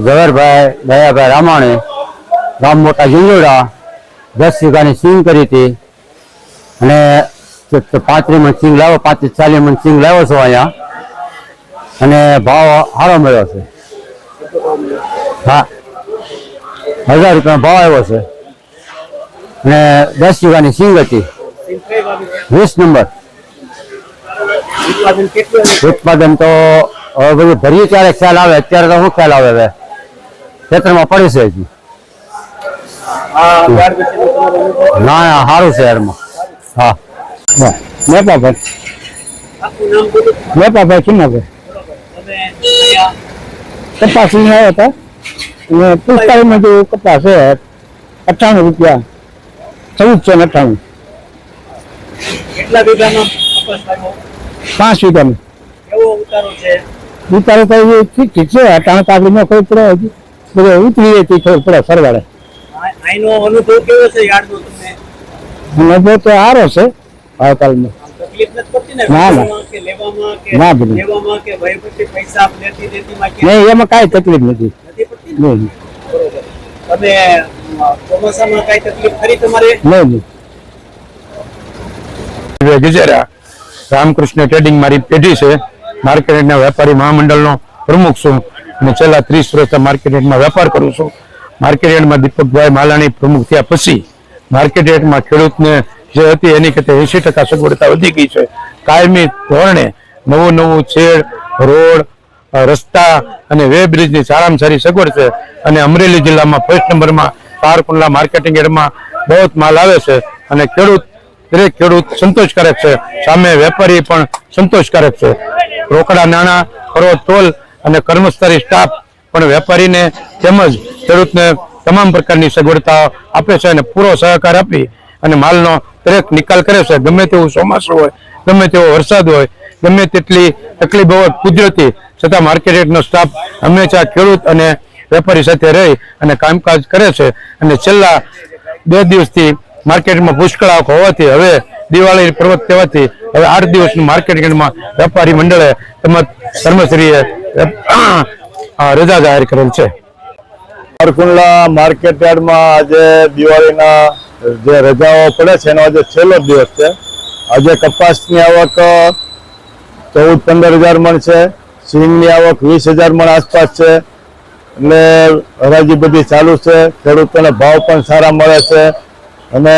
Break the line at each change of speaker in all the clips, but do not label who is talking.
ઝવેરભાઈ દયાભાઈ રામાણી, ગામ મોટા જીંજોડા, 10 વીઘાની સિંગ કરી હતી અને 35 મણ સિંગ લાવ્યો, 35-40 મણ સિંગ લાવ્યો છો અહીંયા અને ભાવ સારો મળ્યો છે. હા, 1000 રૂપિયાનો ભાવ આવ્યો છે અને 10 વીઘાની સિંગ હતી, 20 નંબર. ઉત્પાદન તો હવે બધું ભરીએ ત્યારે ખ્યાલ આવે, અત્યારે તો શું ખ્યાલ આવે? હવે ખેતરમાં પડે છે હજી. ના સારું છે યારમાં. હા, મેપાભાઈ ચિન્નાભાઈ કપાસ આવ્યા હતા અને 45 માં જેવું કપાસ છે, 98 રૂપિયા, 1498.
કેટલા વીઘાનો કપાસ લાગ્યો?
5 વીઘાનો.
કેવો ઉતારો છે?
ઉતારો તો ઠીક ઠીક છે, અટાણે તો આપણે ન ખબર પડે, હજી બધું ઉતરી જતી ખબર પડે સરવાળે.
આનો અનુભવ કેવો છે યાર્ડનો તમને?
અનુભવ તો સારો છે આવકાલમાં.
તકલીફ નથી પડતી ને
ના
કે લેવામાં કે
ના
લેવામાં કે ભાઈ પછી પૈસા લેતી દેતીમાં કે
નહીં, એમાં કાંઈ તકલીફ નથી.
નથી પડતી
નહીં
બરોબર. તમે ચોમાસામાં કાંઈ તકલીફ ખરી તમારે?
નહીં.
ગજેરા રામકૃષ્ણ ટ્રેડિંગ મારી પેઢી છે. માર્કેટના વેપારી મહામંડળનો પ્રમુખ છું અને છેલ્લા 30 વર્ષથી માર્કેટમાં વેપાર કરું છું. માર્કેટમાં દીપકભાઈ માલાણી પ્રમુખ થયા પછી માર્કેટમાં ખેડૂતને જે હતી એની કરતાં 80% સગવડતા વધી ગઈ છે. કાયમી ધોરણે નવું છેડ, રોડ, રસ્તા અને વે બ્રિજની સારામાં સારી સગવડ છે અને અમરેલી જિલ્લામાં ફર્સ્ટ નંબરમાં પારકુંડલા માર્કેટિંગ યાર્ડમાં બહુ માલ આવે છે અને દરેક ખેડૂત સંતોષકારક છે, સામે વેપારી પણ સંતોષકારક છે. રોકડા નાણાં, ફરો તોલ અને કર્મચારી સ્ટાફ પણ વેપારીને તેમજ ખેડૂતને તમામ પ્રકારની સગવડતા આપે છે અને પૂરો સહકાર આપી અને માલનો દરેક નિકાલ કરે છે. ગમે તેવું ચોમાસું હોય, ગમે તેવો વરસાદ હોય, ગમે તેટલી તકલીફ હોય કુદરતી, છતાં માર્કેટનો સ્ટાફ હંમેશા ખેડૂત અને વેપારી સાથે રહી અને કામકાજ કરે છે. અને છેલ્લા 2 દિવસથી માર્કેટમાં પુષ્કળ આવક હોવાથી હવે દિવાળી પર્વ કહેવાથી હવે 8 દિવસનું માર્કેટમાં વેપારી મંડળે તેમજ કર્મચારીએ રજા જાહેર કરેલ છે.
પારકુંડલા માર્કેટ યાર્ડમાં આજે દિવાળીના જે રજાઓ પડે છે એનો આજે છેલ્લો દિવસ છે. આજે કપાસની આવક 14-15 હજાર મણ છે, સિંગની આવક 20,000 મણ આસપાસ છે. એટલે હરાજી બધી ચાલુ છે, ખેડૂતોને ભાવ પણ સારા મળે છે અને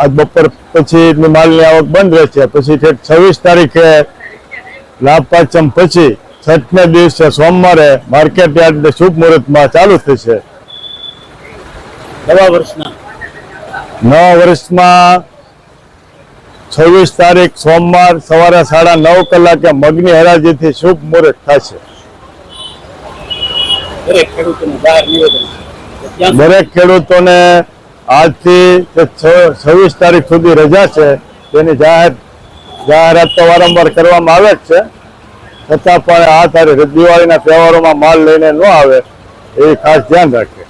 આજ બપોર પછી માલની આવક બંધ રહેશે. પછી 26 તારીખે લાભ પાંચમ પછી છઠને દિવસે સોમવારે માર્કેટ યાર્ડ શુભ મુહૂર્તમાં ચાલુ થશે.
નવા વર્ષમાં
26 તારીખ સોમવાર સવારે 9:30 કલાકે મગની હરાજીથી શુભ મુહૂર્ત થશે. દરેક ખેડૂતોને આજથી 26 તારીખ સુધી રજા છે. તેની જાહેરાત તો વારંવાર કરવામાં આવે જ છે, છતાં પણ આ તારીખ દિવાળીના તહેવારોમાં માલ લઈને ન આવે એ ખાસ ધ્યાન રાખે.